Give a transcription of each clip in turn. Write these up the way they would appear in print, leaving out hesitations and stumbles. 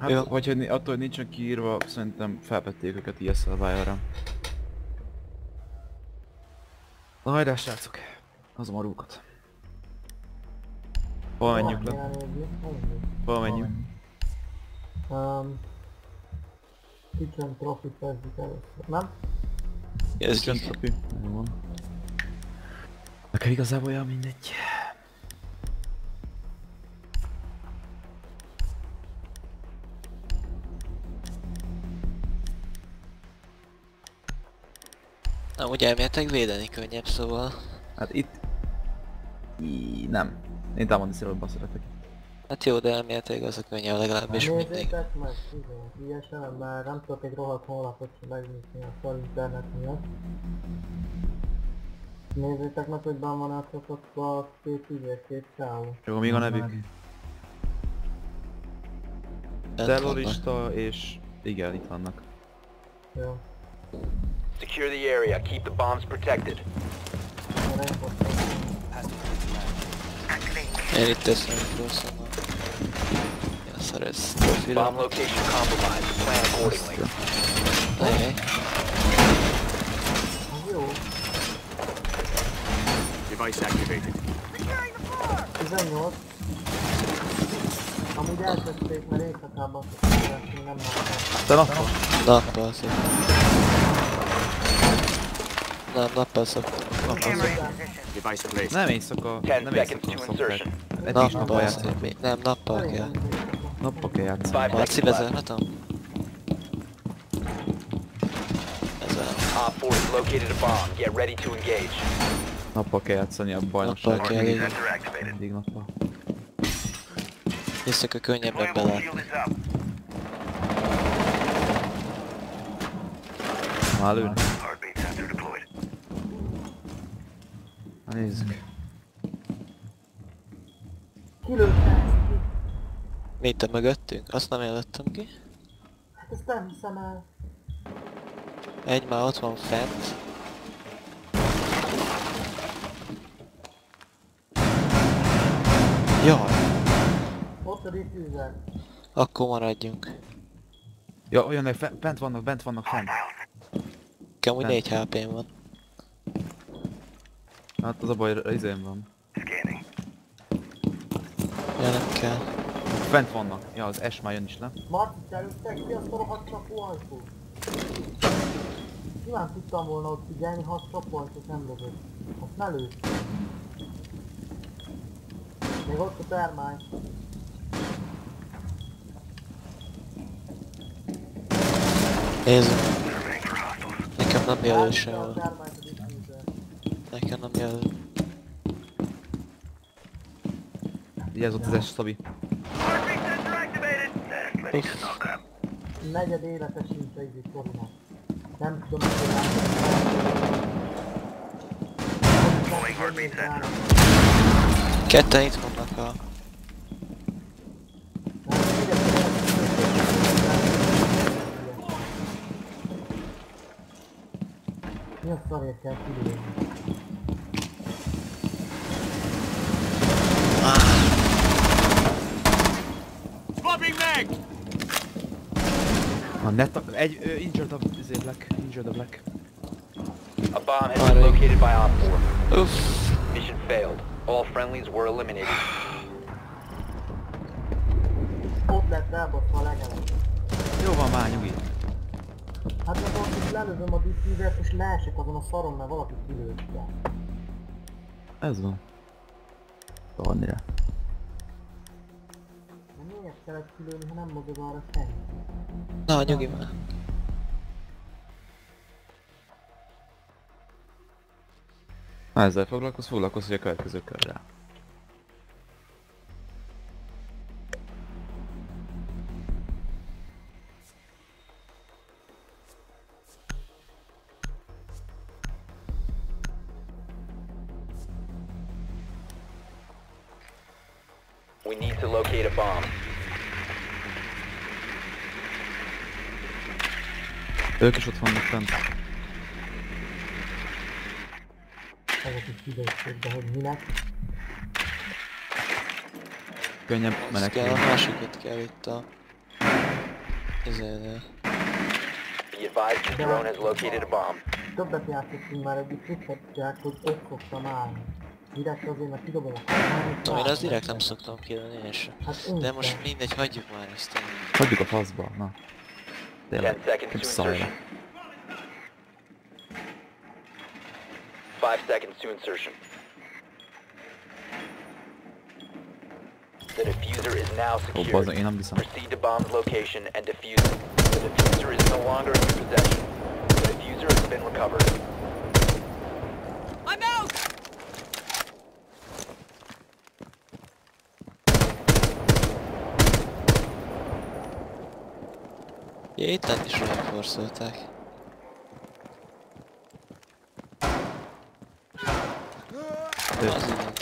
Hát, vagy hogy attól, hogy nincsen kiírva, szerintem felvették őket ilyen Survivor-ra. Na hajrá srácok! Hozom a rúkat. Hol menjünk le? Hol menjünk? Kitchen Trophy kezdjük először, nem? Kitchen Trophy. Jó van. Nekem igazából olyan mindegy. Na, ugye elméletek védeni könnyebb, szóval... Hát itt... Nem. Én támadni szeretek. Hát jó, de elméletek az a könnyebb legalábbis mindig. Nézzétek meg, igen, ilyesen, mert nem tudok egy rohadt honlapot sem megnyitni a szar internet miatt. Nézzétek meg, hogy benn van átrakatva a két csávó. Jó, még a nevük? Bent Terrorista és... Igen, itt vannak. Jó. Secure the area. Keep the bombs protected. Erre én fogtam. Én itt teszem mikroszommal. Ja, szar ez profilom. Bomb location compromised. Plan accordingly. Ajaj. Az jó. Device activated. 18. Amúgy elkezdték, mert éjszakában szokták, még nem láttam. Te nappal? Nappal szoktam. Nem, nappal szoktam. Device placed. Nem éjszaka, 10 nem seconds éjszaka to szokták. insertion. Eddig is nappal Nappal játszani. szoktam. Nem, nappal kell. Nappal kell játszani. 5 Marci, seconds left. vezérhatom? Ezen. Op 4 has located a bomb. Get ready to engage. Nappal kell játszani a Nappal bajnokságon. kell, igen. Mindig nappal. Éjszaka könnyebben belátni. Már lőnek. Na nézzük. Kilőttem ezt ki. Mi itt a mögöttünk? Azt nem jelöltem ki. Hát ezt nem hiszem el. Egy már ott van fent. Jaj, Ott a diffuser. akkor maradjunk. Ja, olyan, hogy bent vannak fent. Nekem úgy Nem. 4 HP-m van. Hát az a baj, izén van. Ja, nem kell. Fent vannak. Ja, az S már jön is le. Marci, előttek ki azt a rohadt csapóajtót. Nyilván tudtam volna ott figyelni, ha a csapóajtót nem lövök. Azt ne lőtt. Még ott a termány. Nézzük. Nekem nem jelöl Elvitte a sehol. termányt a diffuser. Nekem nem jelöl. Vigyázz az S, Szabi. Uff. Negyed élete sincs a izé Torinak. Nem tudom, hogy látom. Ketten itt vannak a... Mi a szarért kell kilőni? Swapping mag! Na, egy injured a Black. Injured a Black. A bomb has been located by Op 4. Uff. Mission failed. All friendlies were eliminated. Ott lett elbaszva a legelőbb. Jó van már, nyugi. Hát mert ott is lelövöm a diffusert és leesek azon a szaron, mert valaki kilőtte. Ez van. Annyira. De miért kellett kilőni, ha nem mozog arra senki? Na, nyugi már. Ha ezzel foglalkozz, hogy a következő körrel. We need to locate a bomb. Ők is ott vannak fent. Ezek is kiderülték, de hogy minek. Könnyebb Ez kell, a menekülni. másikat kell itt a... izénél. Be advised your drone has located a bomb. Többet játszottunk már együtt, tudhatják, hogy ott szoktam állni. Direkt azért, mert kidobom a kamerát. No, én azt direkt nem szoktam kilőni, én sem. Hát én De sem. most mindegy, hagyjuk már ezt. Hagyjuk a faszba, na. 10 Tényleg, seconds nem to szarja. insertion. 5 seconds to insertion. The diffuser is now Ó, secured. bazdmeg, én nem viszem. Proceed to bomb's location and defuse it. The diffuser is no longer in your possession. The diffuser has been recovered. I'm out! Ja, itt lent is reinforcolták. Az igen.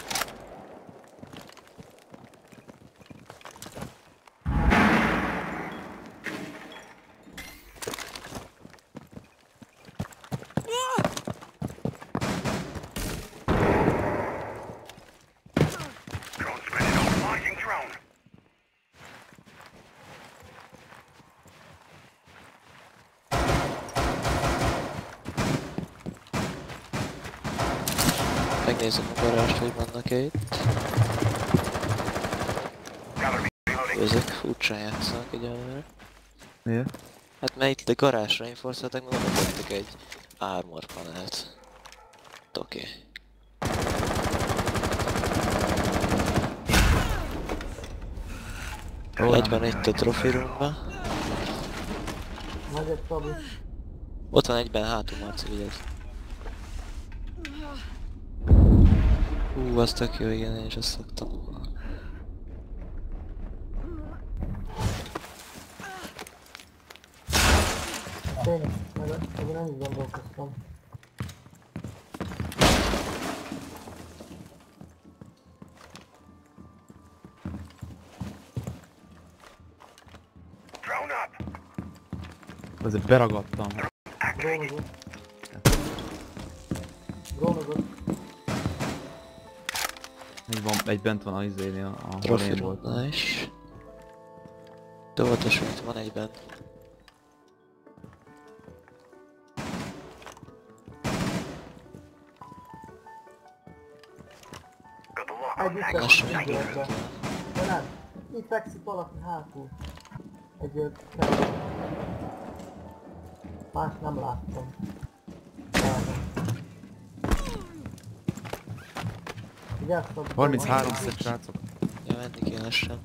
Megnézem a garást, hogy vannak-e itt. Ezek furcsán játszanak egyelőre. Miért? Hát mert itt a garázsra reinforcolták, meg oda tettek egy armor panelt. Oké. Egyben itt a trophy roomba. Meg egy Szabi. Ott van egyben hátul, Marci, vigyázz. Az tök jó, igen, én is azt szoktam. Tényleg, meg nem is gondolkoztam. Azért beragadtam. Drónozott. Drónozott. Egy bent van az izénél, ahol Trophy én voltam. roomnál is. De volt a sőt, van egyben. Egy itt Lassan fekszik megérünk. ügyületbe. De nem. Itt fekszik valaki hátul. Egy más nem láttam. Vigyázz, Szabi. 33 srácok. Ja, menni kéne sem.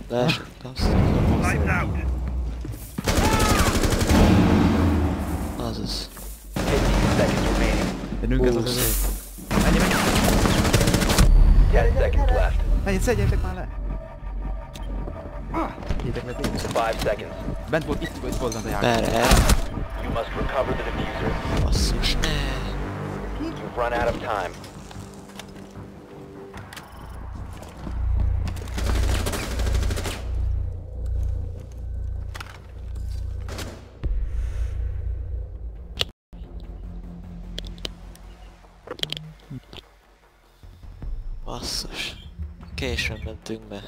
Leesett azt. Azaz. 15 seconds remaining. Jönünk ez az szép. Menj, 10 seconds left. menj, szedjétek már le! Hítek meg tényleg. 5 seconds. Bent volt, itt volt bent a járg. Merre? You must recover the diffuser. Basszus, ne! You've run out of time. Basszus. Későn mentünk be.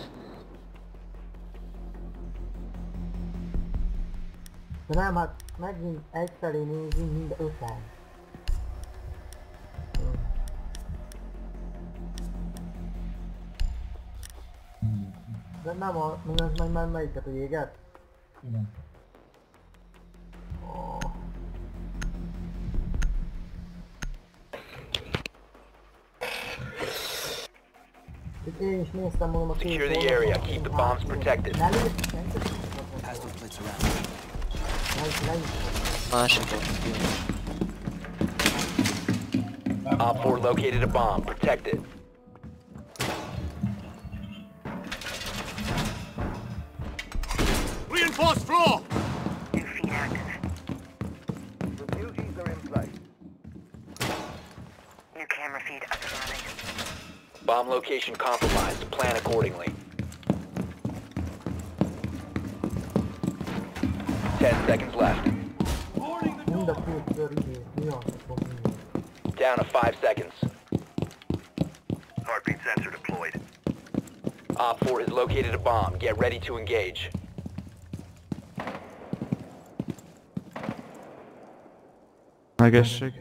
De nem, hát megint egyfelé nézünk mind öten. De nem a... melyiket, a jéget? Igen. Oh. Itt én is néztem, mondom, a Secure the area. Keep the bombs protected. Ne lőtt, Másikon. Op 4 located a bomb. Protect it. Reinforced floor! New feed active. Refugees are in place. New camera feed up and running. Bomb location compromised. Plan accordingly. 10 seconds left. mind a két kör idő, mi az, akkor mi? Down to 5 seconds. Sensor deployed. Op 4 has located a bomb. Get ready to engage. Megesség.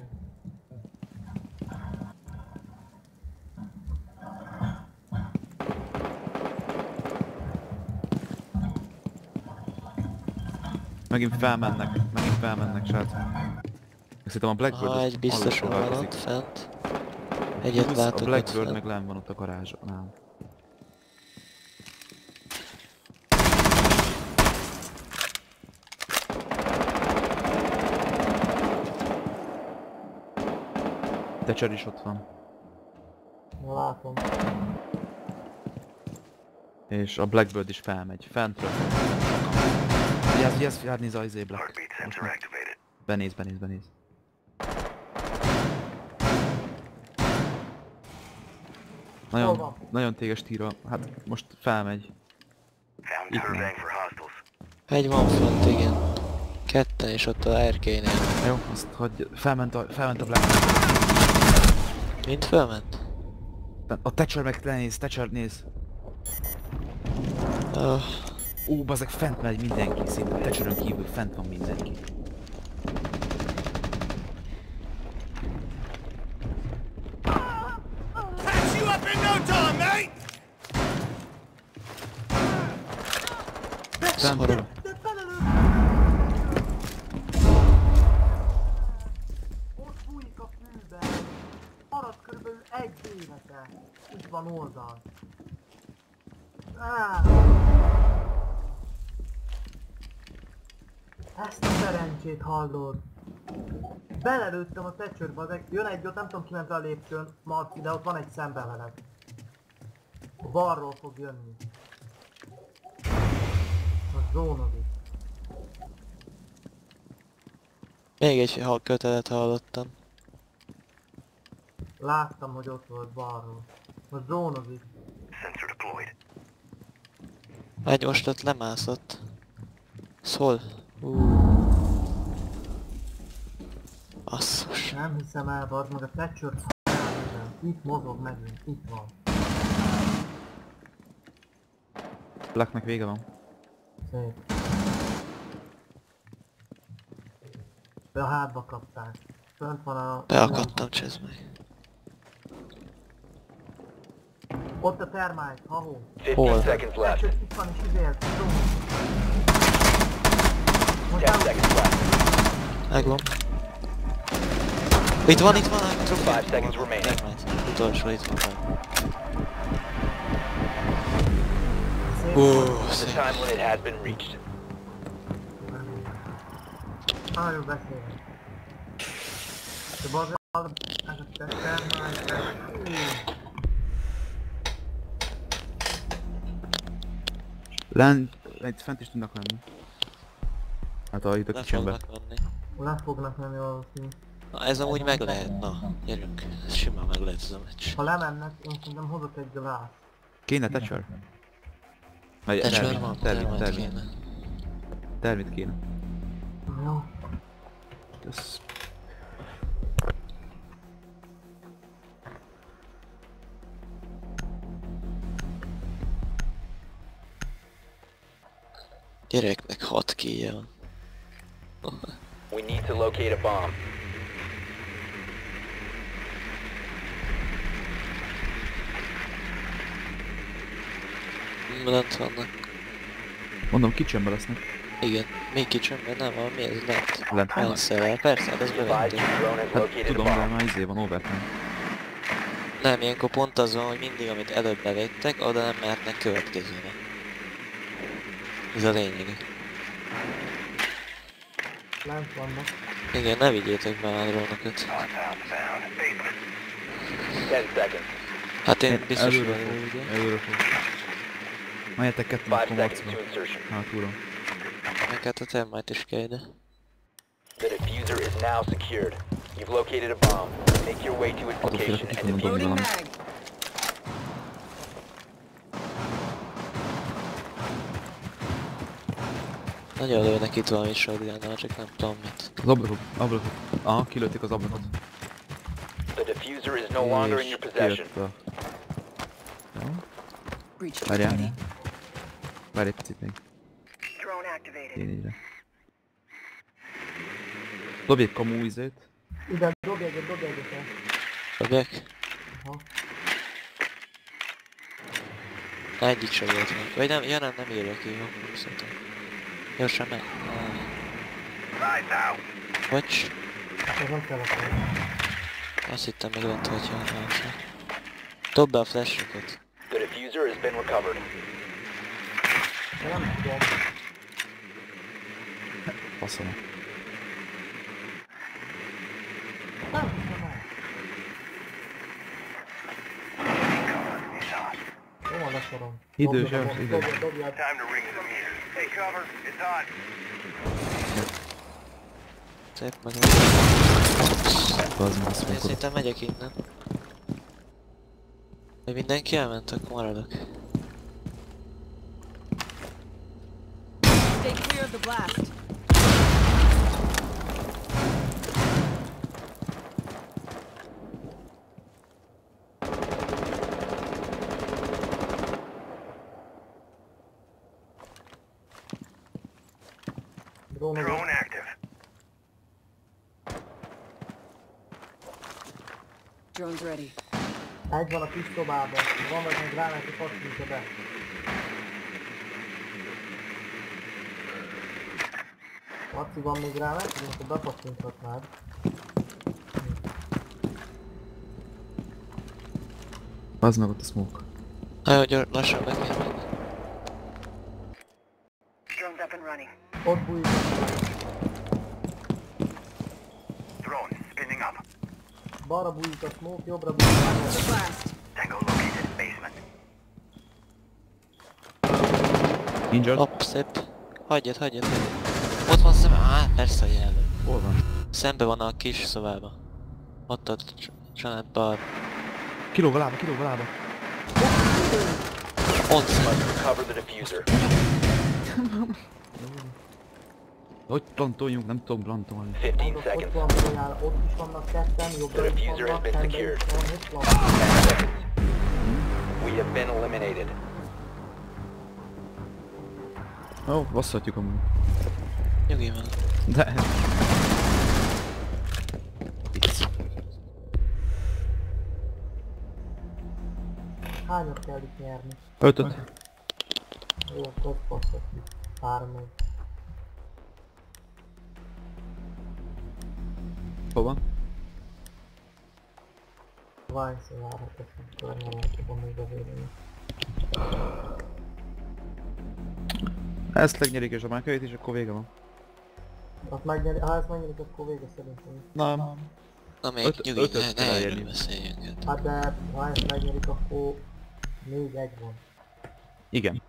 Megint felmennek, srác. Szerintem a Blackbird Ha egy biztosan van ott fent. Egyet a látok ott Blackbird fent. meg lenn van ott a garázsnál. Thatcher is ott van. Látom. És a Blackbird is felmegy. Fentről. Vigyázz, nézz a izé Black. Heartbeat sensor activated. Benéz. Hol van? Nagyon téges tíra. Hát most felmegy. Found Itt surveying for hostiles. Egy van fent, igen. Ketten és ott a RK-nél. Jó, azt hagyj. Felment a Black. Mind felment? A Thatcher meg lenéz, Thatcher néz. Ó, bazzeg, fent megy mindenki, szinte a Thatcheron kívül fent van mindenki. Patch you up in no time, mate! Fent van. Ott fújik a fűbe. Maradt körülbelül egy élete. Itt van oldal. Ezt a szerencsét hallod. Belelőttem a Thatcherbe, jön egy ott, nem tudom ki ment a lépcsőn, Marci, de ott van egy szembe veled. A balról fog jönni. A zónodik. Még egy kötelet hallottam. Láttam, hogy ott volt balról. A zónodik. Sensor deployed. Egy most ott lemászott. Szól. Asszus. Nem hiszem el, bazd meg a Thatcher itt mozog megint, itt van. Blacknek vége van. Szép. De a hátba kapták. Fönt van a... Beakadtam, csezd meg. Ott a termite, ha-hó. 15 seconds left. Thatcher itt van és izélt. 10 seconds left. Megvan. Itt van, 5 seconds remaining. Nevermind. Utolsó itt van. Szép. The Szép. time limit has been reached. Arról beszélek. De bazd ez a termite. Itt fent is tudnak lenni. Hát itt a Le kicsimbe. fognak menni. Le fognak menni valószínű. Na ez amúgy meg lehet, na, gyerünk. Ez simán meg lehet ez a meccs. Ha lemennek, én szerintem hozok egy glász. Kéne Thatcher? Vagy Thatcher van, termit kéne. Termit kéne. Jó. Ez... Gyereknek 6 kíje van. We need to locate a bomb. Lent vannak. Mondom, kicsimbe lesznek. Igen, még kicsimben nem van, mi ez lent? Lent vannak. Elszevel, persze, hát ez Be advised bementünk. your drone has Hát located a tudom, de bomb. már izé van overtime. Nem, ilyenkor pont az van, hogy mindig amit előbb bevettek, oda nem mehetnek következőre. Ez a lényeg. Lent vannak. Igen, ne vigyétek be a drónokat. Compound found. 10 seconds. Hát én biztos előre vagyok, fog. ugye? Előre fog. Menjetek ketten 5 akkor seconds maximum. to insertion. Hátulra. Meg hát a termite is kell ide. The diffuser is now secured. You've located a bomb. Make your way to its Attól félek, location hogy and ki tudom defuse dobni it. valamit. Nagyon lőnek itt valami shotgunnal, csak nem tudom mit. Az ablakot. Aha, kilőtték az ablakot. The diffuser is no longer in your possession. kijött Breach Várjál. ready. Várj egy picit még. Drone activated. Tényleg. Dobj egy kamu izét. Ide, dobj egyet el. Dobjak? Aha. Egyik se volt meg. Vagy nem, ja nem írja ki, jó. Szerintem. Gyorsan meg. Right now. Bocs. Ez nem kellett volna. Azt hittem még lett, hogyha nem. Dobd be a flashokat. The diffuser has been recovered. De nem tudom. Faszom. Nem tudom el. Jó van, leszorom. Idős, Dobjad, idős. dobjad. Time to ring some ears. Take cover. It's hot. Szép meg. Az meg azt Én mondod. szerintem megyek innen. Hogy mindenki elment, akkor maradok. Stay clear of the blast. Drone active. Drone's ready. Egy van a kis szobában. Van vagy meg rá, hogy pattintsa be. Laci, van még rá, hogy akkor bepattinthatnád. Az meg ott a smoke. Nagyon lassan be kell menni. Drone's up and running. Ott bújik. Drone spinning up. Balra bújik a smoke, jobbra bújik The a blast. Tango located. Basement. Injured? Hopp, szép. Hagyjad. Ott van szembe. Persze, hogy elő. Hol van? Szembe van a kis szobába. Ott a családban. Kilóg a lába. Ott szembe. Must recover the diffuser. Hogy plantoljunk? Nem tudom plantolni. 15 Ott seconds. van folyál, ott is vannak ketten, jobbra is The diffuser has vannak, been szembe secured. is van, ott van. 10 seconds. We have been eliminated. Ó, basszhatjuk amúgy. Nyugi van. De... Vicc. Hányat kell itt nyerni? 5-5. Jó, akkor passzhatjuk. 3 még. Hol van? Várj, szóval teszem, környezetben még a vélemény. Ezt legnyerik és a mákait is, akkor vége van. Azt megnyeri, ha ezt megnyerik, akkor vége szerintem. Nem. Na még, nyugi, ötöt ne kell erről elérni. beszéljünk. Hát. Hát de ha ezt megnyerik, akkor 4-1 van. Igen.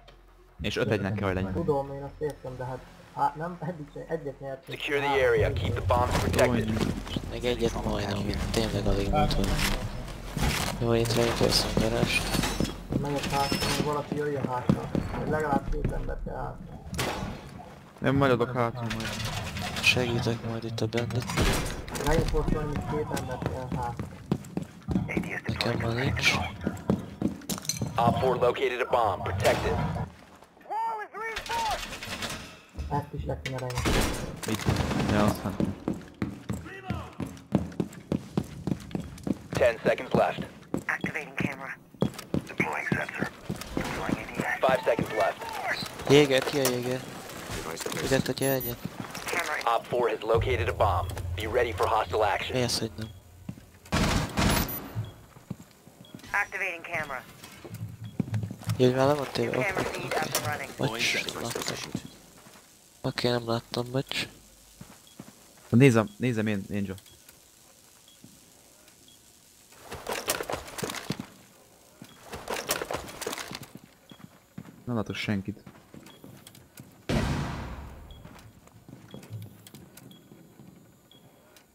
És 5-1-nek kell, hogy legyen. Tudom, én azt értem, de hát nem, eddig sem, egyet nyertünk. Secure the area. Keep the bombs protected. Még egyet majdnem, amit tényleg alig volt volna. Jó, itt rejtőszem garást. Megyek hátra, hogy valaki jöjjön hátra. Vagy legalább 2 ember kell hátra. Nem majd adok hátra majd. Segítek majd itt a bandit. Reinforcolni, hogy 2 ember kell hátra. ADS Nekem már nincs. Op 4 located a bomb. Protect it. Wall is reinforced! Ezt is le kéne reinforcolni. Mit? Ja, azt hát. 10 seconds left. Activating camera. deploying sensor. Deploying ADS. 5 seconds left. Jéger, ki a jéger? Ide tudja egyet? Camera in. Op 4 has located a bomb. Be ready for hostile action. Mi az, hogy nem? Activating camera. Jöjj vele, van téve? Camera feed up and running. Bocs, láttam. Oké, nem láttam, bocs. Nézem én, Ninja. Nem látok senkit.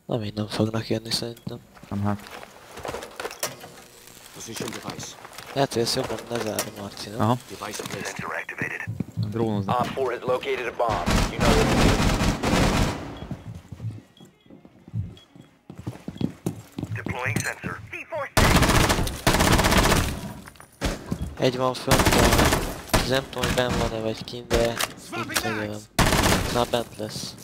Nem így nem fognak jönni szerintem. Nem hát. Lehet, hogy ezt jobban lezárom, Marci, nem? Aha, Sensor activated. drónoznak. Op 4 has located a bomb. You know what to do. Deploying sensor. C4 Egy van fönt nem tudom, hogy benn van-e vagy kint, de itt figyelem. Na, bent lesz.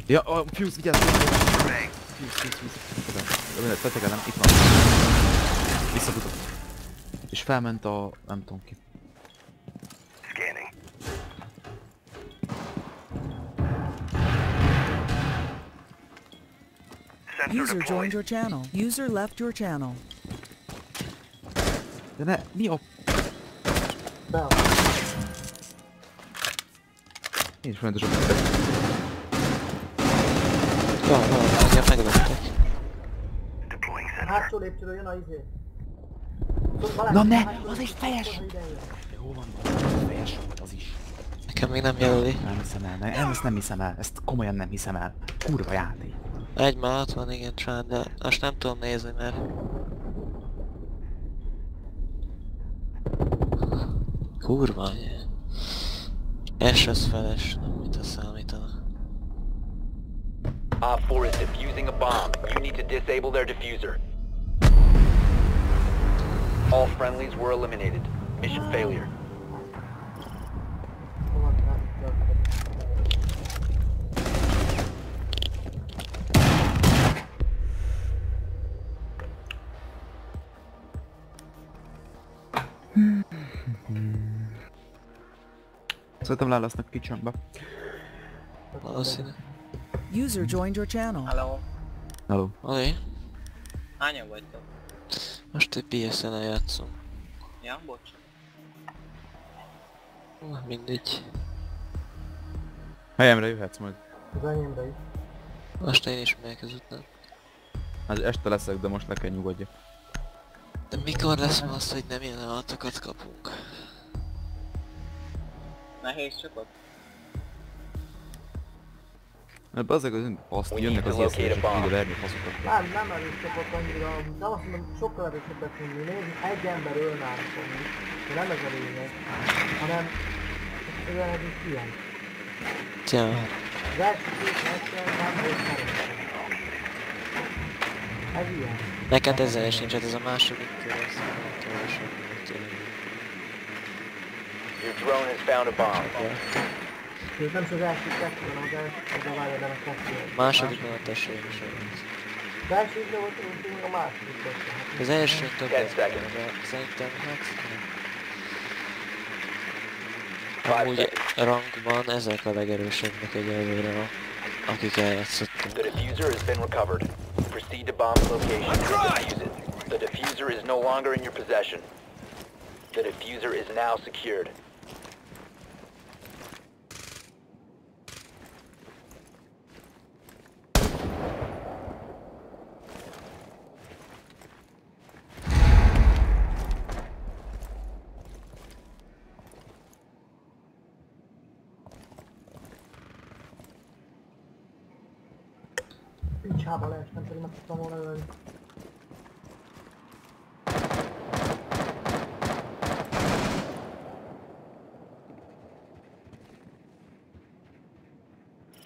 Ja, a Fuse, vigyázz! Fuse. Tetegelem, itt van. Visszafutott. És felment a... nem tudom ki. Scanning. Sensor User deployed. joined your channel. User left your channel. De ne, mi a... Be. Én is folyamatosan Jó, engem meglöttek. Deploying sensor. Hátsó lépcsőről jön a izé. Na ne, az egy fejes! Jó van, fejes az is. Nekem még nem jelöli. Nem hiszem el, ezt nem hiszem el, ezt komolyan nem hiszem el. Kurva játék. Egy már ott van, igen, csán, de most nem tudom nézni, mert... Kurva, az feles, nem mit a számítana. Op 4 is defusing a bomb. You need to disable their diffuser. All friendlies were eliminated. Mission failure. Szerintem le lesznek kitchenbe. Valószínű. User joined your channel. Hello. Hello. Olé, Hányan vagytok? most egy PSN-el játszom. Ja, bocs. Mindegy. Helyemre jöhetsz majd. Az enyémre is. Most én is megyek ezután. Hát este leszek, de most le kell nyugodjak. De mikor lesz ma az, hogy nem ilyen állatokat kapunk? Nehéz csapat? Mert bazzeg az azt We jönnek need az to locate észre, és a bomb. ide verni a faszokat. Nem erős csapat annyira, de azt mondom, sokkal erősebbet tudni nézni, egy ember ölne átfogni. De nem ez a lényeg, hanem olyan ez is ilyen. Tja, Az első két meccsen nem volt szerencsém. Ez ilyen. neked ezzel sincs, hát ez a második kör, ez nem tudom, sok. Your drone has found a bomb. És nem is az első kettő, hanem az első, de várja, de a kettő. Másodikon a tessék is olyan. Az első idő volt, mint a második kettő. Az első többet Ten van, de szerintem hát... 5 Amúgy seconds. rankban ezek a legerősebbek egyelőre, akik eljátszottunk. The diffuser has been recovered. Proceed to bomb's location and defuse it. The diffuser is no longer in your possession. The diffuser is now secured. Pincsába leestem, pedig meg tudtam volna ölni.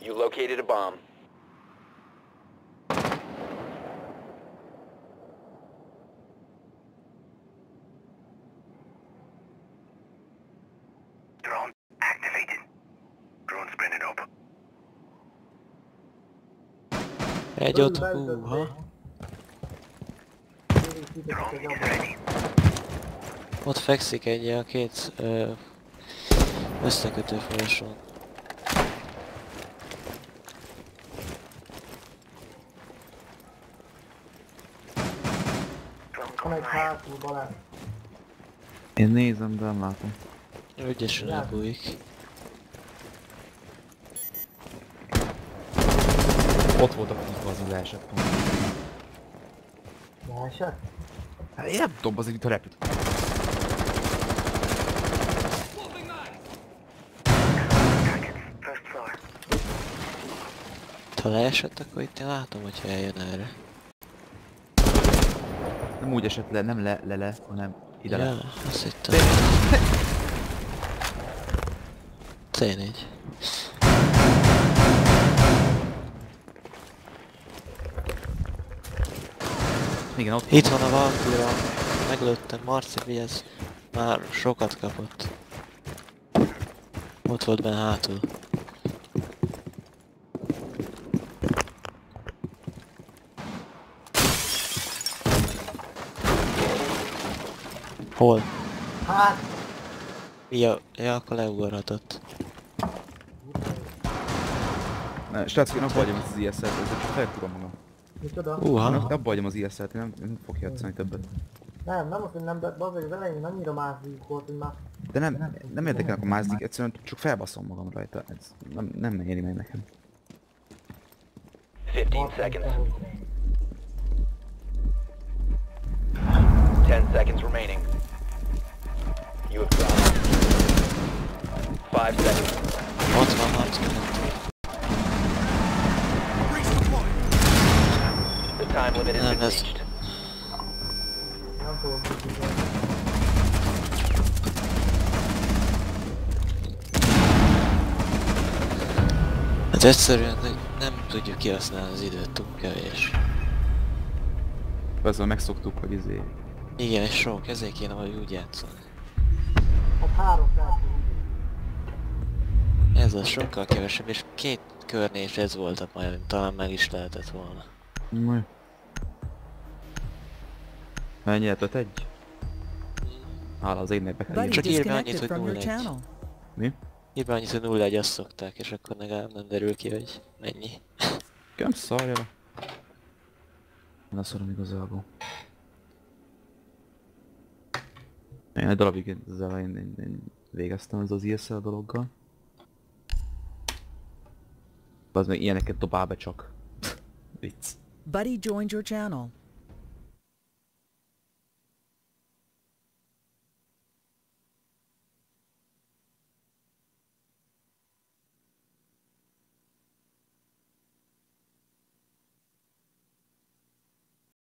You located a bomb. Drone activated. Drone spinning up. Egy ott, húha. Drone is ready. Ott fekszik egy a két összekötő folyosón. Drone Van going egy live. hátul, Balázs. Én nézem, de nem látom. Ügyesen elbújik. Ott volt a kútba, az leesett pont. Leesett? Hát én nem tudom, az itt a repült. First floor. Ha leesett, akkor itt én látom, hogyha eljön erre. Nem úgy esett le, nem le, hanem ide le. Ja, azt hittem. C4. Igen, ott Itt van a Valkyra. Meglőttem, Marci, vigyázz. Már sokat kapott. Ott volt benne hátul. Hol? Hát, Ja, akkor leugorhatott. Ne, srácok, én abba hagyom ezt az IS-et, ezzel csak felkúrom magam. micsoda? Ha? Abba hagyom az IS-et, nem fog játszani többet. Nem az, hogy nem, de bazdmeg az elején annyira mászik volt, hogy már... De nem érdekelnek a mázdik, egyszerűen csak felbaszom magam rajta. Ez nem éri meg nekem. 15 seconds. 10 seconds remaining. You have dropped. 5 seconds. Ott van Marci mellett. The time limit has Nem, been ez- reached. Nem fogok tudni. Hát egyszerűen nem tudjuk kihasználni az időt, túl kevés. Ezzel megszoktuk, hogy izé... Igen, és sok, ezért kéne vagy úgy játszani. Hát 3 perc. Ez az sokkal kevesebb, és 2 körnél is ez volt a majd, talán meg is lehetett volna. Majd. Mennyi lett 5-1? Hála az égnek be kell Buddy írni. Csak írj be annyit, disconnected hogy from your 0-1. channel. Mi? Írj be annyit, hogy 0-1, azt szokták, és akkor legalább nem derül ki, hogy mennyi. Nem szarja le. Nem szarom igazából. Én egy darabig az elején én végeztem ez az ISL dologgal. Az meg ilyeneket dobál be csak. Vicc. Buddy joined your channel.